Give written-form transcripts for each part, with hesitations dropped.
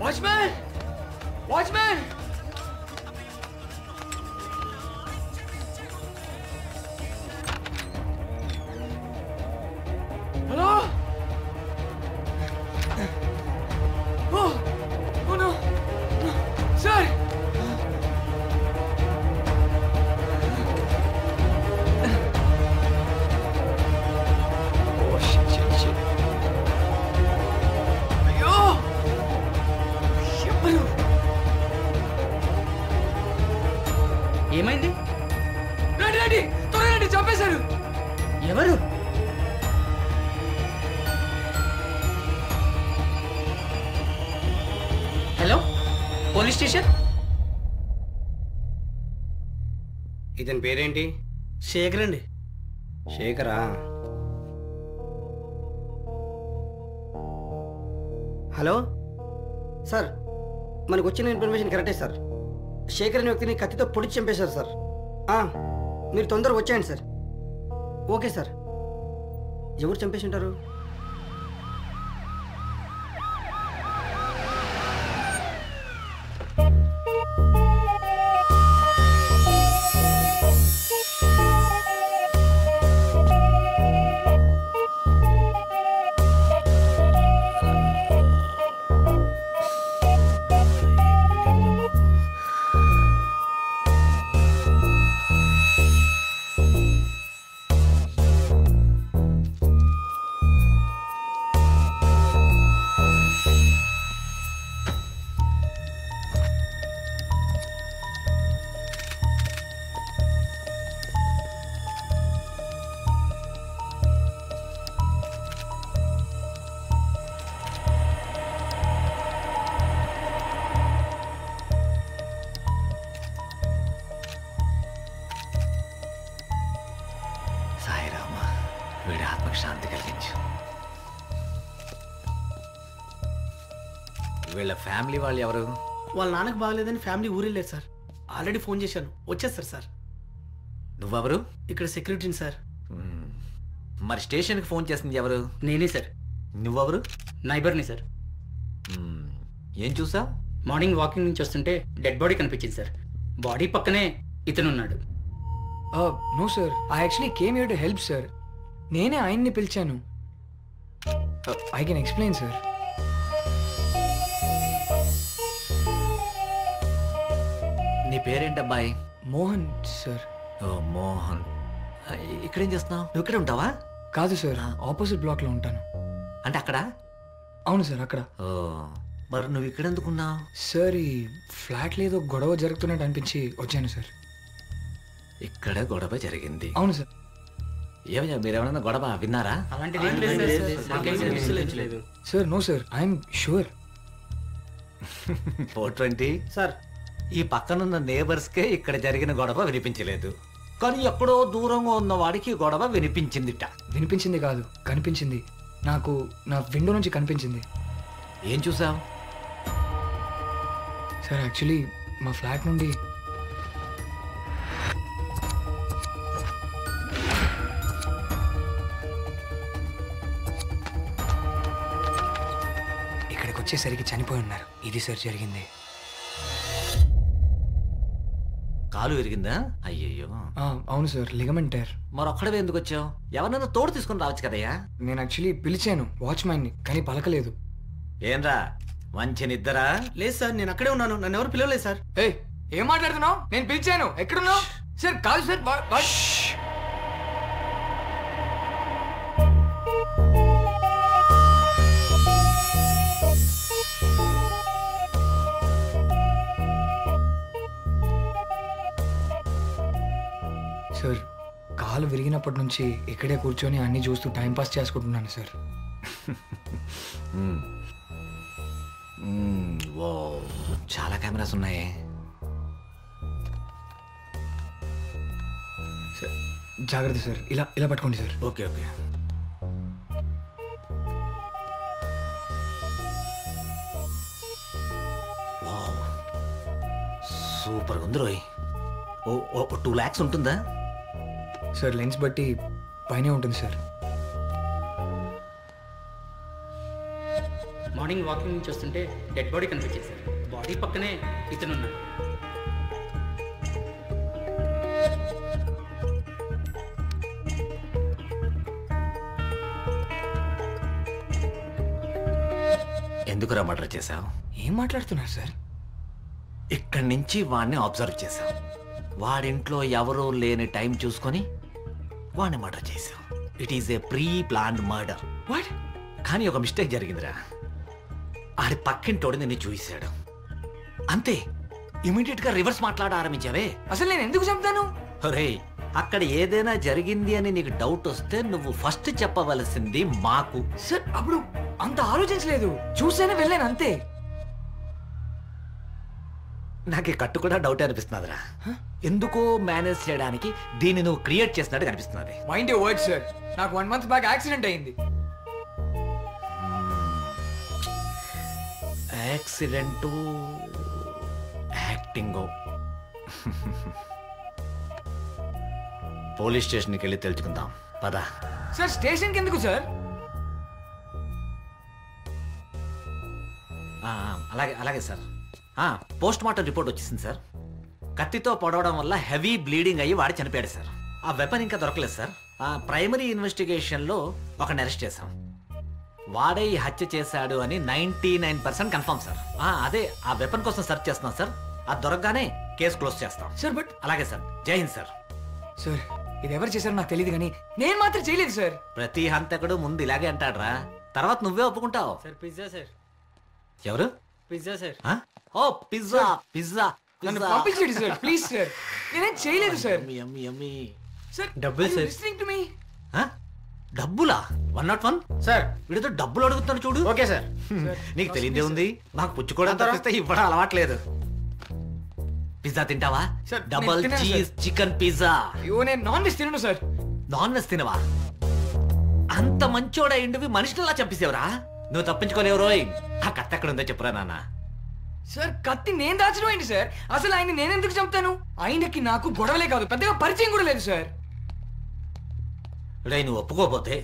Watchman watchman hello sir ఏమైంది? రండి రండి త్వరగా రండి, చంపేశారు. ఎవరు? Hello police station. ఇతని పేరేంటి? శేఖర్ అండి. శేఖరా? హలో సార్, మనకు వచ్చిన ఇన్ఫర్మేషన్ కరెక్టే సార్. శేఖర్ అనే వ్యక్తిని కత్తితో పొడిచి చంపేశారు సార్. మీరు తొందరగా వచ్చేయండి సార్. Okay sir. ఎవరు చంపేసి ఉంటారు? వీడి ఆత్మకు శాంతి కలిగించు. వీళ్ళ ఫ్యామిలీ వాళ్ళు ఎవరు? వాళ్ళ నాన్నకు బాగలేదని ఫ్యామిలీ ఊరెళ్ళారు సార్. ఆల్రెడీ ఫోన్ చేశాను, వచ్చేస్తారు సార్. నువ్వెవరు? ఇక్కడ సెక్యూరిటీని సార్. మరి స్టేషన్కి ఫోన్ చేసింది ఎవరు? నేనే సార్. నువ్వెవరు? నైబర్ని సార్. ఏం చూసా? మార్నింగ్ వాకింగ్ నుంచి వస్తుంటే డెడ్ బాడీ కనిపించింది సార్. బాడీ పక్కనే ఇతను ఉన్నాడు. No sir, I actually came here to help sir. నేనే ఆయన్ని పిలిచాను. I can explain sir. నీ పేరేంటబ్బాయి? మోహన్ సార్. ఓ మోహన్, ఇక్కడేం చేస్తున్నావు? నువ్వు ఇక్కడే ఉంటావా? కాదు సార్, ఆపోజిట్ బ్లాక్లో ఉంటాను. అంటే అక్కడ? అవును సార్, అక్కడ. ఓ, మరి నువ్వు ఇక్కడ ఎందుకున్నావు? సార్, ఈ ఫ్లాట్లో ఏదో గొడవ జరుగుతున్నట్టు అనిపించి వచ్చాను సార్. ఇక్కడ గొడవ జరిగింది? అవును సార్. ఏమయ్యా, మీరేమైనా గొడవ విన్నారా? Sir no sir, I'm sure. 420 sir, ఈ పక్కనున్న నేబర్స్కే ఇక్కడ జరిగిన గొడవ వినిపించలేదు, కానీ ఎక్కడో దూరంగా ఉన్న వాడికి గొడవ వినిపించిందిట. వినిపించింది కాదు, కనిపించింది. నాకు నా విండో నుంచి కనిపించింది. ఏం చూసావు? సార్, యాక్చువల్లీ మా ఫ్లాట్ నుండి ఇక్కడికి వచ్చేసరికి చనిపోయి ఉన్నారు. ఇది సార్ జరిగింది. కాలు విరిగిందా? అయ్యయ్యో. అవును సార్, లిగమెంట్ టైర్. మరొక్కడవే ఎందుకు వచ్చావు? ఎవరన్నా తోడు తీసుకుని రావచ్చు కదయ్యా. నేను యాక్చువల్లీ పిలిచాను వాచ్మ్యాన్ని, కానీ పలకలేదు. ఏంరా, మంచి నిద్దరా? లేదు సార్, నేను అక్కడే ఉన్నాను, నన్ను ఎవరు పిలవలేదు సార్. ఏం మాట్లాడుతున్నావు? నేను పిలిచాను, ఎక్కడున్నావు? సార్ కాదు సార్. సార్, కాలు విరిగినప్పటి నుంచి ఇక్కడే కూర్చొని అన్ని చూస్తూ టైంపాస్ చేసుకుంటున్నాను సార్. ఓ, చాలా కెమెరాస్ ఉన్నాయి. సార్ జాగ్రత్త సార్, ఇలా ఇలా పట్టుకోండి సార్. Okay okay. సూపర్ ఉంది రోయ్. ఓ 2 lakhs ఉంటుందా? సార్, లెన్స్ బట్టి పైనే ఉంటుంది సార్. మార్నింగ్ వాకింగ్ నుంచి వస్తుంటే డెడ్ బాడీ కనిపించింది సార్. బాడీ పక్కనే ఇతను ఉన్నాడు. ఎందుకురా మర్డర్ చేశావు? ఏం మాట్లాడుతున్నారు సార్? ఇక్కడి నుంచి వాడిని అబ్జర్వ్ చేశావు. వాడింట్లో ఎవరూ లేని టైం చూసుకొని వాడిని మర్డర్ చేశావు. It is a pre planned murder. What? కానీ ఒక మిస్టేక్ జరిగిందిరా. ఆడి పక్కింటోడు నిన్ను చూశాడు అంతే. ఇమీడియట్ గా రివర్స్ మాట్లాడ ఆరంభించావే. అసలు నేను ఎందుకు చంపుతాను? ఒరే, అక్కడ ఏదైనా జరిగింది అని నీకు డౌట్ వస్తే నువ్వు ఫస్ట్ చెప్పవలసింది మాకు. సార్ అప్పుడు అంత ఆలోచించలేదు, చూసానే వెళ్ళాను అంతే. నాకు ఈ కట్టు కూడా డౌట్ అనిపిస్తున్నదిరా. ఎందుకో మేనేజ్ చేయడానికి దీన్ని నువ్వు క్రియేట్ చేసినట్టు కనిపిస్తున్నది. Mind your words sir. నాకు 1 month బ్యాక్ యాక్సిడెంట్ అయింది. యాక్సిడెంటు, యాక్టింగో. పోలీస్ స్టేషన్కి వెళ్ళి తెలుసుకుందాం పద. సార్ స్టేషన్కి ఎందుకు సార్? అలాగే అలాగే సార్. పోస్ట్ మార్టం రిపోర్ట్ వచ్చేసింది సార్. కత్తితో పొడవడం వల్ల హెవీ బ్లీడింగ్ అయ్యి వాడి చనిపోయాడు సార్. ఆ వెపన్ ఇంకా దొరకలేదు సార్. ప్రైమరీ ఇన్వెస్టిగేషన్లో ఒకరిని అరెస్ట్ చేశాం. వాడే ఈ హత్య చేశాడు అని 99% కన్ఫర్మ్ సార్. అదే ఆ వెపన్ కోసం సెర్చ్ చేస్తున్నాం సార్. అది దొరకగానే కేసు క్లోజ్ చేస్తాం సార్. బట్ అలాగే సార్. జై హింద్ సార్. సార్ ఇది ఎవరు చేశారో నాకు తెలియదు కానీ నేను మాత్రం చేయలేదు సార్. ప్రతి హంతకుడు ముందు ఇలాగే అంటాడ్రా, తర్వాత నువ్వే ఒప్పుకుంటావు. Sir pizza sir. ఎవరు? Pizza sir. Oh pizza. Pizza నన్ను పంపించండి సార్ ప్లీజ్ సార్. నేనేం చేయలేదు సార్. సార్ డబ్బులు సార్. Listening to me. డబ్బులా? 101 సార్. వీడితో డబ్బులు అడుగుతాడు చూడు. Okay sir. నీకు తెలియదే ఉంది, నాకు పుచ్చుకోవడం తప్పిస్తే ఇవ్వడం అలవాట్లేదు. పిజ్జా తింటావా? సార్, డబుల్ నేను తినను చీజ్ చికెన్ పిజ్జా. అయ్యో నేను నాన్ వెజ్ తినను సార్. నాన్ వెజ్ తినవా? అంత మంచోడ ఎండువి మనిషినిలా చంపేసేవరా? నువ్వు తప్పించుకోలేవు రోయ్. ఆ కత్తి ఎక్కడ ఉందో చెప్పురా నాన్న. సార్ కత్తి నేను దాచడం ఏంటి సార్? అసలు ఆయన నేను ఎందుకు చంపుతాను? ఆయనకి నాకు గొడవలే కాదు, పెద్దగా పరిచయం కూడా లేదు సార్. రే, నువ్వు ఒప్పుకోపోతే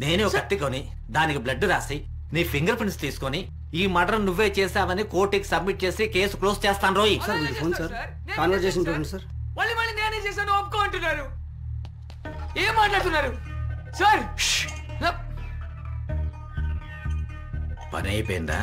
నేనే ఒక కత్తి కొని దానికి బ్లడ్ రాసి నీ ఫింగర్ ప్రింట్స్ తీసుకొని ఈ మర్డర్ నువ్వే చేసావని కోర్టుకి సబ్మిట్ చేసి కేసు క్లోజ్ చేస్తాను రోయ్. సార్ అలానే మీ ఫోన్ చేస్తాను సార్. నేను కాన్వర్జేషన్ చేస్తాను చూడండి సార్. మళ్ళీ మళ్ళీ నేనే చేశాను ఒప్పుకో అంటున్నారు. ఏం మాట్లాడుతున్నారు సార్? పని అయిపోయిందా?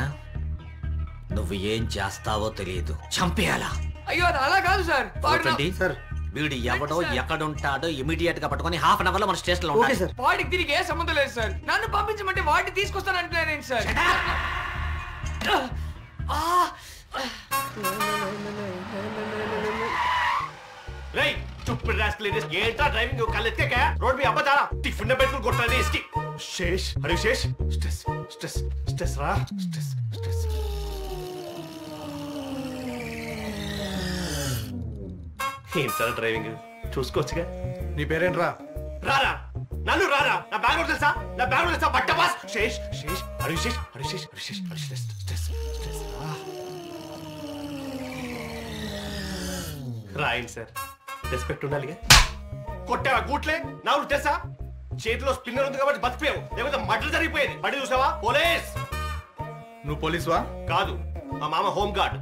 నువ్వు ఏం చేస్తావో తెలియదు, చంపేయాలా? అయ్యో అది అలా కాదు సార్. వాడు నా- చూడండి, సార్. వీడు ఎవడో ఎక్కడుంటాడో ఇమీడియట్ గా పట్టుకొని హాఫ్ అన్ అవర్ లో మన స్టేషన్ లో ఓకే ఉంటాడు. సార్. వాడికి తిరిగి ఏ సంబంధం లేదు సార్. నన్ను పంపించమంటే వాడిని తీసుకొస్తాను అంటున్నారేంటి సార్? రేయ్ స్టూపిడ్ రాస్కల్, ఇది ఏంట్రా డ్రైవింగ్ కళ్ళెత్తాక రోడ్ మీద అబ్బతారా టిఫిన్ పెట్టుకుని కొట్టాలి ఇస్కి. శేష్ అరే శేష్, స్ట్రెస్ స్ట్రెస్ స్ట్రెస్ రా, స్ట్రెస్ స్ట్రెస్. ఏం సార్ డ్రైవింగ్ చూసుకోవచ్చుగా. నీ పేరేంట్రా? రారా నన్ను రారా, నా బ్యాగ్ తెలుసా, నా బ్యాగ్ తెలుసా, బట్ట బాస్. శేష్ శేష్ అరే శేష్ అరే శేష్ అరే శేష్ అరే స్ట్రెస్ స్ట్రెస్ స్ట్రెస్ రాయండి సార్. రెస్పెక్ట్ ఉండాలిగా. కొట్టావా గూట్లే నా తెలుసా, చేతిలో స్పిన్నర్ ఉంది కాబట్టి బతికిపోయావు, లేకపోతే మడ్డలు జరిగిపోయేది. బడి చూసావా? పోలీస్. నువ్వు పోలీసువా? కాదు, మా మామ హోమ్ గార్డ్.